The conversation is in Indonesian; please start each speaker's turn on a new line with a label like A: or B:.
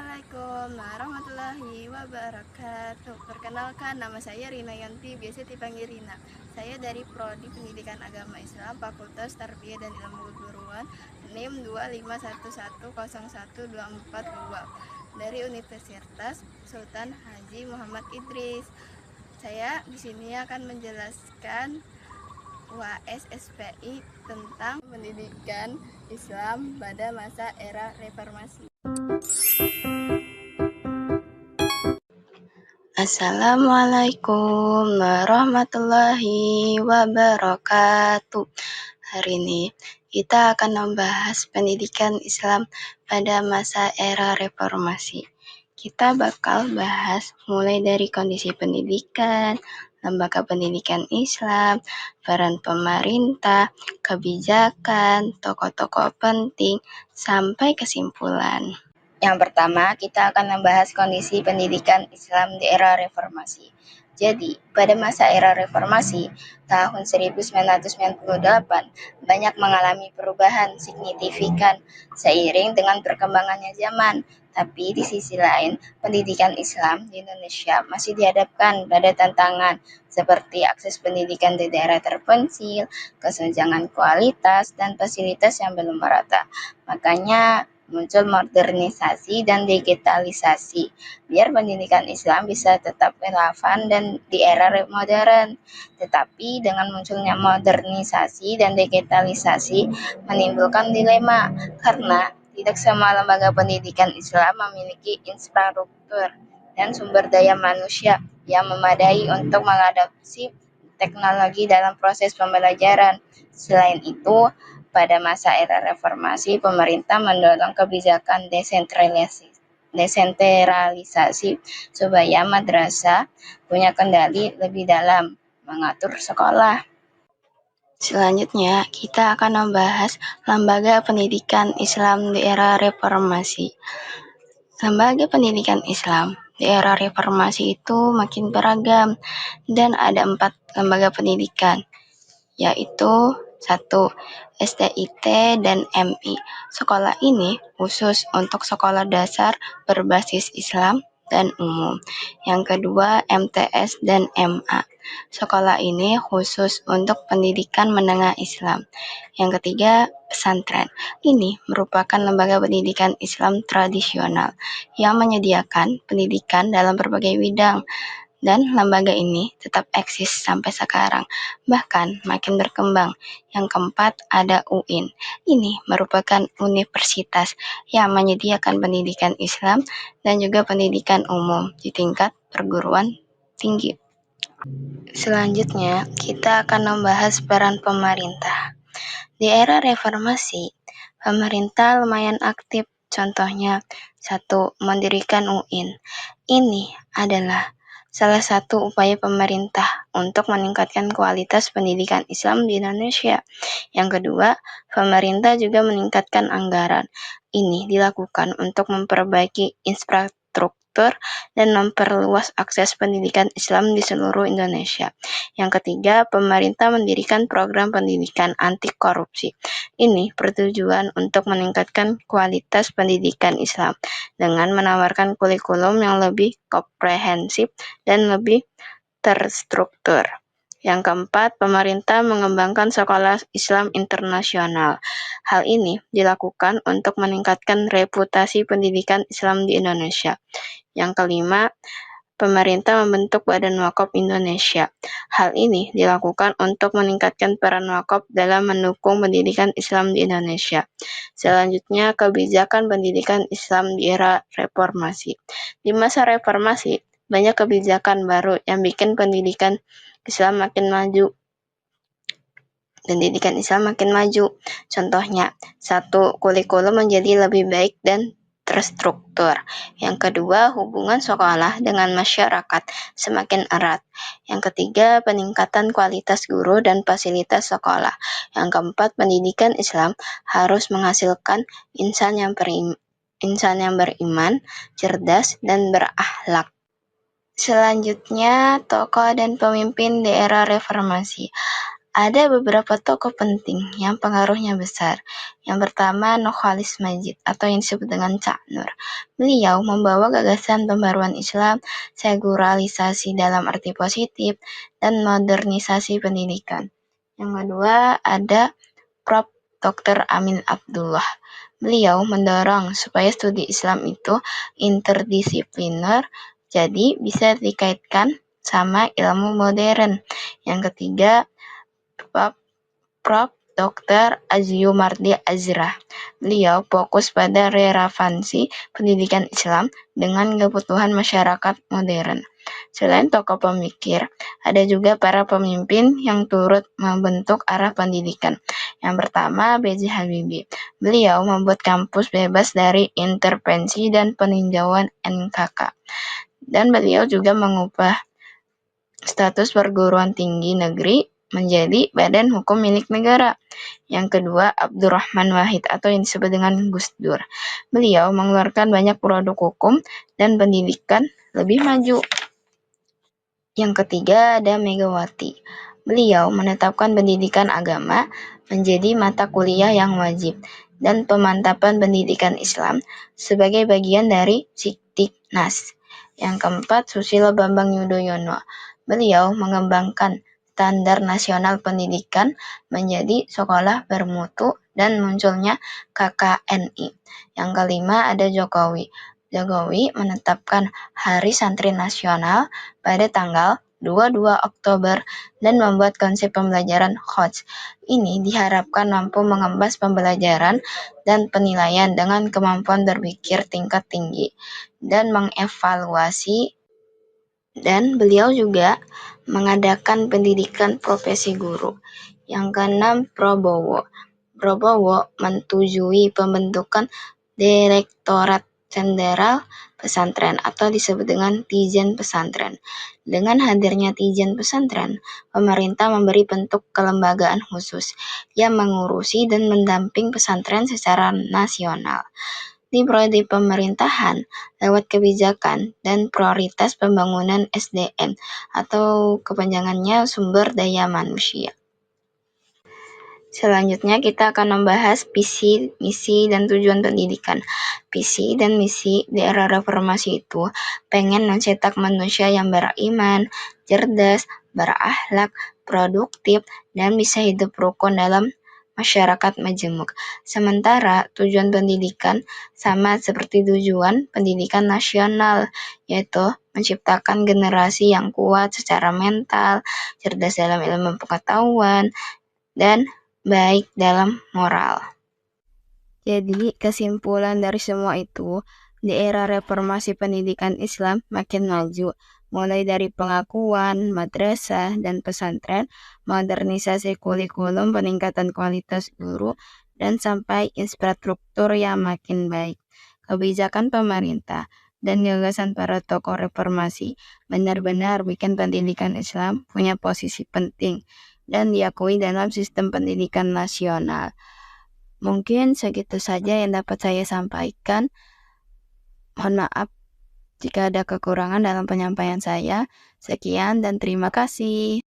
A: Assalamualaikum warahmatullahi wabarakatuh. Perkenalkan, nama saya Rina Yanti, biasa dipanggil Rina. Saya dari Prodi Pendidikan Agama Islam, Fakultas Tarbiyah dan Ilmu Keguruan, NIM 251101242 dari Universitas Sultan Haji Muhammad Idris. Saya di sini akan menjelaskan UAS SPI tentang pendidikan Islam pada masa era reformasi. Assalamualaikum warahmatullahi wabarakatuh. Hari ini kita akan membahas pendidikan Islam pada masa era reformasi. Kita bakal bahas mulai dari kondisi pendidikan, lembaga pendidikan Islam, peran pemerintah, kebijakan, tokoh-tokoh penting, sampai kesimpulan. Yang pertama, kita akan membahas kondisi pendidikan Islam di era reformasi. Jadi, pada masa era reformasi, tahun 1998, banyak mengalami perubahan signifikan seiring dengan perkembangannya zaman. Tapi di sisi lain, pendidikan Islam di Indonesia masih dihadapkan pada tantangan seperti akses pendidikan di daerah terpencil, kesenjangan kualitas, dan fasilitas yang belum merata. Makanya, muncul modernisasi dan digitalisasi, biar pendidikan Islam bisa tetap relevan dan di era modern. Tetapi dengan munculnya modernisasi dan digitalisasi menimbulkan dilema, karena tidak semua lembaga pendidikan Islam memiliki infrastruktur dan sumber daya manusia yang memadai untuk mengadopsi teknologi dalam proses pembelajaran. Selain itu, pada masa era reformasi, pemerintah mendorong kebijakan desentralisasi supaya madrasah punya kendali lebih dalam mengatur sekolah. Selanjutnya, kita akan membahas lembaga pendidikan Islam di era reformasi. Lembaga pendidikan Islam di era reformasi itu makin beragam dan ada 4 lembaga pendidikan, yaitu 1. STIT dan MI. Sekolah ini khusus untuk sekolah dasar berbasis Islam dan umum. Yang kedua, MTS dan MA. Sekolah ini khusus untuk pendidikan menengah Islam. Yang ketiga, pesantren. Ini merupakan lembaga pendidikan Islam tradisional yang menyediakan pendidikan dalam berbagai bidang. Dan lembaga ini tetap eksis sampai sekarang, bahkan makin berkembang. Yang keempat, ada UIN. Ini merupakan universitas yang menyediakan pendidikan Islam dan juga pendidikan umum di tingkat perguruan tinggi. Selanjutnya, kita akan membahas peran pemerintah. Di era reformasi, pemerintah lumayan aktif. Contohnya, 1. Mendirikan UIN. Ini adalah salah satu upaya pemerintah untuk meningkatkan kualitas pendidikan Islam di Indonesia. Yang kedua, pemerintah juga meningkatkan anggaran. Ini dilakukan untuk memperbaiki infrastruktur dan memperluas akses pendidikan Islam di seluruh Indonesia. Yang ketiga, pemerintah mendirikan program pendidikan anti korupsi. Ini bertujuan untuk meningkatkan kualitas pendidikan Islam dengan menawarkan kurikulum yang lebih komprehensif dan lebih terstruktur. Yang keempat, pemerintah mengembangkan sekolah Islam internasional. Hal ini dilakukan untuk meningkatkan reputasi pendidikan Islam di Indonesia. Yang kelima, pemerintah membentuk Badan Wakaf Indonesia. Hal ini dilakukan untuk meningkatkan peran wakaf dalam mendukung pendidikan Islam di Indonesia. Selanjutnya, kebijakan pendidikan Islam di era reformasi. Di masa reformasi, banyak kebijakan baru yang bikin pendidikan Islam makin maju. Pendidikan Islam makin maju. Contohnya, 1. Kurikulum menjadi lebih baik dan terstruktur. Yang kedua, hubungan sekolah dengan masyarakat semakin erat. Yang ketiga, peningkatan kualitas guru dan fasilitas sekolah. Yang keempat, pendidikan Islam harus menghasilkan insan yang beriman, cerdas, dan berakhlak. Selanjutnya, tokoh dan pemimpin di era reformasi. Ada beberapa tokoh penting yang pengaruhnya besar. Yang pertama, Nurcholish Madjid atau yang disebut dengan Cak Nur. Beliau membawa gagasan pembaruan Islam, sekularisasi dalam arti positif, dan modernisasi pendidikan. Yang kedua, ada Prof. Dr. Amin Abdullah. Beliau mendorong supaya studi Islam itu interdisipliner, jadi bisa dikaitkan sama ilmu modern. Yang ketiga, Prof. Dr. Aziumardi Azra. Beliau fokus pada relevansi pendidikan Islam dengan kebutuhan masyarakat modern. Selain tokoh pemikir, ada juga para pemimpin yang turut membentuk arah pendidikan. Yang pertama, B.J. Habibie. Beliau membuat kampus bebas dari intervensi dan peninjauan NKK. Dan beliau juga mengubah status perguruan tinggi negeri menjadi badan hukum milik negara. Yang kedua, Abdurrahman Wahid atau yang disebut dengan Gus Dur. Beliau mengeluarkan banyak produk hukum dan pendidikan lebih maju. Yang ketiga, ada Megawati. Beliau menetapkan pendidikan agama menjadi mata kuliah yang wajib dan pemantapan pendidikan Islam sebagai bagian dari Siktiknas. Yang keempat, Susilo Bambang Yudhoyono. Beliau mengembangkan standar nasional pendidikan menjadi sekolah bermutu dan munculnya KKNI. Yang kelima, ada Jokowi. Jokowi menetapkan Hari Santri Nasional pada tanggal 22 Oktober dan membuat konsep pembelajaran HOTS. Ini diharapkan mampu mengemas pembelajaran dan penilaian dengan kemampuan berpikir tingkat tinggi dan mengevaluasi. Dan beliau juga mengadakan pendidikan profesi guru. Yang keenam, Prabowo. Prabowo menyetujui pembentukan Direktorat Jenderal Pesantren atau disebut dengan Ditjen Pesantren. Dengan hadirnya Ditjen Pesantren, pemerintah memberi bentuk kelembagaan khusus yang mengurusi dan mendamping pesantren secara nasional. Di periode pemerintahan, lewat kebijakan dan prioritas pembangunan SDM atau kepanjangannya sumber daya manusia. Selanjutnya kita akan membahas visi, misi, dan tujuan pendidikan. Visi dan misi di era reformasi itu pengen mencetak manusia yang beriman, cerdas, berakhlak, produktif, dan bisa hidup rukun dalam masyarakat majemuk. Sementara tujuan pendidikan sama seperti tujuan pendidikan nasional, yaitu menciptakan generasi yang kuat secara mental, cerdas dalam ilmu pengetahuan, dan baik dalam moral. Jadi kesimpulan dari semua itu, di era reformasi pendidikan Islam makin maju, mulai dari pengakuan, madrasah, dan pesantren, modernisasi kurikulum, peningkatan kualitas guru, dan sampai infrastruktur yang makin baik. Kebijakan pemerintah dan gagasan para tokoh reformasi benar-benar bikin pendidikan Islam punya posisi penting dan diakui dalam sistem pendidikan nasional. Mungkin segitu saja yang dapat saya sampaikan. Mohon maaf jika ada kekurangan dalam penyampaian saya. Sekian dan terima kasih.